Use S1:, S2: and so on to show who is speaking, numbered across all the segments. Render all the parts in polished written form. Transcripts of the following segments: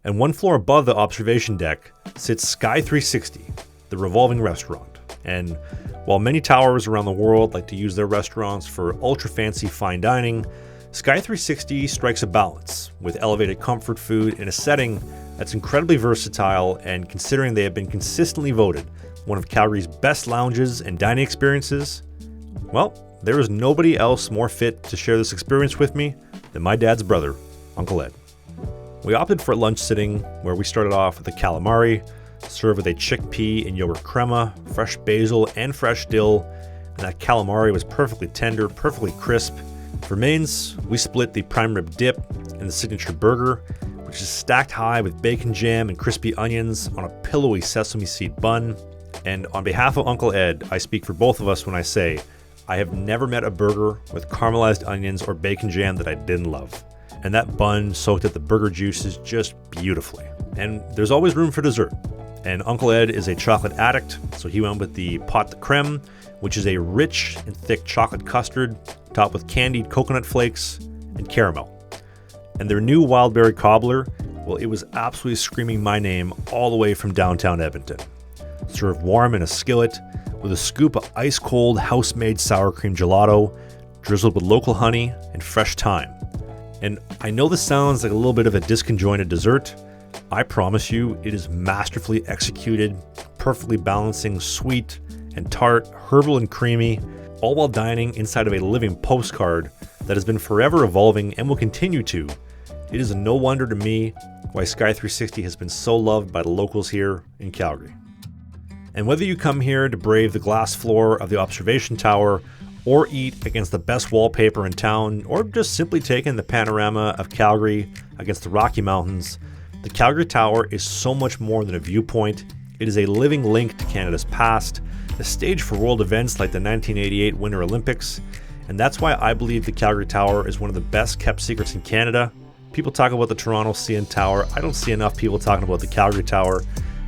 S1: And one floor above the observation deck sits Sky 360, the revolving restaurant. And while many towers around the world like to use their restaurants for ultra fancy fine dining, Sky 360 strikes a balance with elevated comfort food in a setting that's incredibly versatile, and considering they have been consistently voted one of Calgary's best lounges and dining experiences, well, there is nobody else more fit to share this experience with me than my dad's brother, Uncle Ed. We opted for a lunch sitting where we started off with a calamari, served with a chickpea and yogurt crema, fresh basil and fresh dill, and that calamari was perfectly tender, perfectly crisp. For mains, we split the prime rib dip and the signature burger, which is stacked high with bacon jam and crispy onions on a pillowy sesame seed bun. And on behalf of Uncle Ed, I speak for both of us when I say, I have never met a burger with caramelized onions or bacon jam that I didn't love. And that bun soaked up the burger juices just beautifully. And there's always room for dessert. And Uncle Ed is a chocolate addict, so he went with the pâte de crème, which is a rich and thick chocolate custard topped with candied coconut flakes and caramel. And their new wildberry cobbler, well, it was absolutely screaming my name all the way from downtown Edmonton. Served warm in a skillet with a scoop of ice-cold house-made sour cream gelato, drizzled with local honey and fresh thyme. And I know this sounds like a little bit of a disconjointed dessert. I promise you, it is masterfully executed, perfectly balancing sweet and tart, herbal and creamy, all while dining inside of a living postcard that has been forever evolving and will continue to. It is no wonder to me why Sky 360 has been so loved by the locals here in Calgary. And whether you come here to brave the glass floor of the observation tower, or eat against the best wallpaper in town, or just simply take in the panorama of Calgary against the Rocky Mountains, the Calgary Tower is so much more than a viewpoint. It is a living link to Canada's past, a stage for world events like the 1988 Winter Olympics, and that's why I believe the Calgary Tower is one of the best kept secrets in Canada. People talk about the Toronto CN Tower. I don't see enough people talking about the Calgary Tower.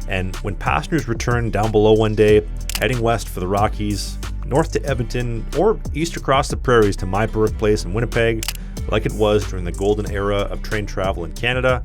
S1: And when passengers return down below one day, heading west for the Rockies, north to Edmonton, or east across the prairies to my birthplace in Winnipeg, like it was during the golden era of train travel in Canada,